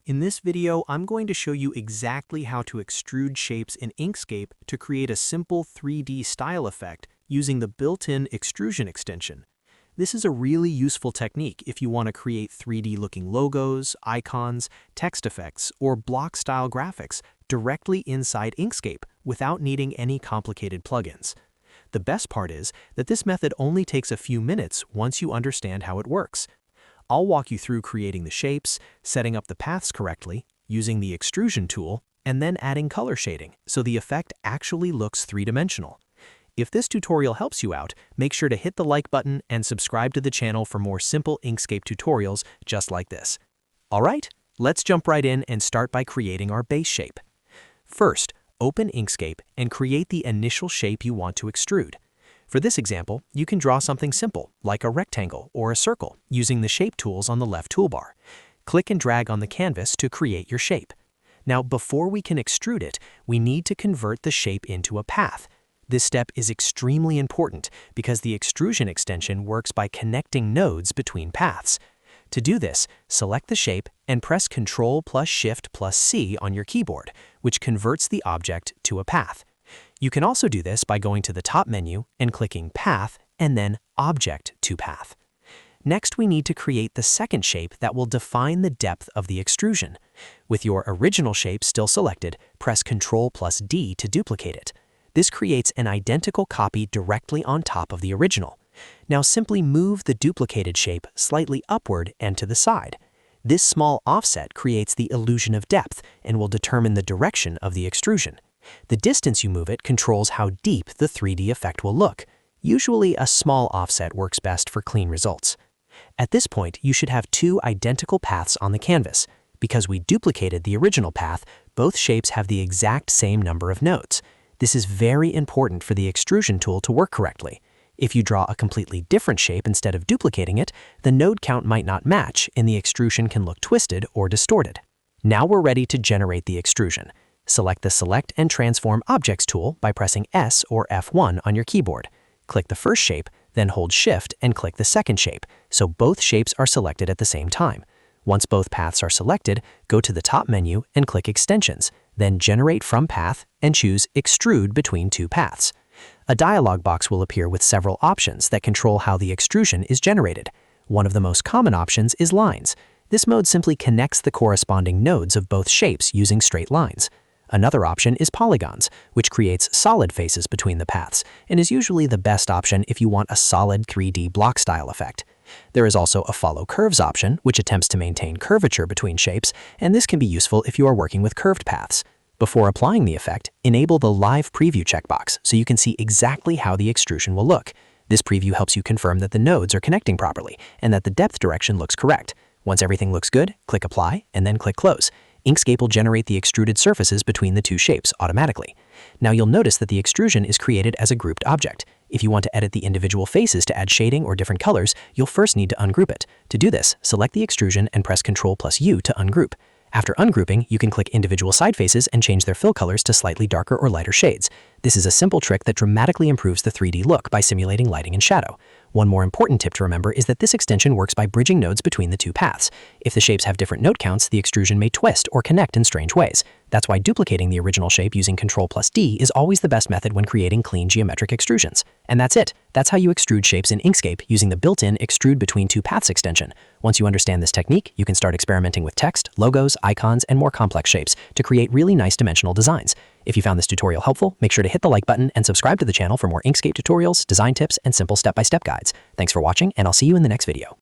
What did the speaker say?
In this video, I'm going to show you exactly how to extrude shapes in Inkscape to create a simple 3D style effect using the built-in extrusion extension. This is a really useful technique if you want to create 3D-looking logos, icons, text effects, or block-style graphics directly inside Inkscape without needing any complicated plugins. The best part is that this method only takes a few minutes once you understand how it works. I'll walk you through creating the shapes, setting up the paths correctly, using the extrusion tool, and then adding color shading so the effect actually looks three-dimensional. If this tutorial helps you out, make sure to hit the like button and subscribe to the channel for more simple Inkscape tutorials just like this. Alright, let's jump right in and start by creating our base shape. First, open Inkscape and create the initial shape you want to extrude. For this example, you can draw something simple, like a rectangle or a circle, using the shape tools on the left toolbar. Click and drag on the canvas to create your shape. Now, before we can extrude it, we need to convert the shape into a path. This step is extremely important because the extrusion extension works by connecting nodes between paths. To do this, select the shape and press Ctrl+Shift+C on your keyboard, which converts the object to a path. You can also do this by going to the top menu and clicking Path and then Object to Path. Next, we need to create the second shape that will define the depth of the extrusion. With your original shape still selected, press Ctrl+D to duplicate it. This creates an identical copy directly on top of the original. Now simply move the duplicated shape slightly upward and to the side. This small offset creates the illusion of depth and will determine the direction of the extrusion. The distance you move it controls how deep the 3D effect will look. Usually, a small offset works best for clean results. At this point, you should have two identical paths on the canvas. Because we duplicated the original path, both shapes have the exact same number of nodes. This is very important for the extrusion tool to work correctly. If you draw a completely different shape instead of duplicating it, the node count might not match and the extrusion can look twisted or distorted. Now we're ready to generate the extrusion. Select the Select and Transform Objects tool by pressing S or F1 on your keyboard. Click the first shape, then hold Shift and click the second shape, so both shapes are selected at the same time. Once both paths are selected, go to the top menu and click Extensions, then Generate from Path and choose Extrude Between Two Paths. A dialog box will appear with several options that control how the extrusion is generated. One of the most common options is Lines. This mode simply connects the corresponding nodes of both shapes using straight lines. Another option is Polygons, which creates solid faces between the paths, and is usually the best option if you want a solid 3D block style effect. There is also a Follow Curves option, which attempts to maintain curvature between shapes, and this can be useful if you are working with curved paths. Before applying the effect, enable the Live Preview checkbox so you can see exactly how the extrusion will look. This preview helps you confirm that the nodes are connecting properly and that the depth direction looks correct. Once everything looks good, click Apply and then click Close. Inkscape will generate the extruded surfaces between the two shapes automatically. Now you'll notice that the extrusion is created as a grouped object. If you want to edit the individual faces to add shading or different colors, you'll first need to ungroup it. To do this, select the extrusion and press Ctrl+U to ungroup. After ungrouping, you can click individual side faces and change their fill colors to slightly darker or lighter shades. This is a simple trick that dramatically improves the 3D look by simulating lighting and shadow. One more important tip to remember is that this extension works by bridging nodes between the two paths. If the shapes have different node counts, the extrusion may twist or connect in strange ways. That's why duplicating the original shape using Ctrl+D is always the best method when creating clean geometric extrusions. And that's it. That's how you extrude shapes in Inkscape using the built-in Extrude Between Two Paths extension. Once you understand this technique, you can start experimenting with text, logos, icons, and more complex shapes to create really nice dimensional designs. If you found this tutorial helpful, make sure to hit the like button and subscribe to the channel for more Inkscape tutorials, design tips, and simple step-by-step guides. Thanks for watching, and I'll see you in the next video.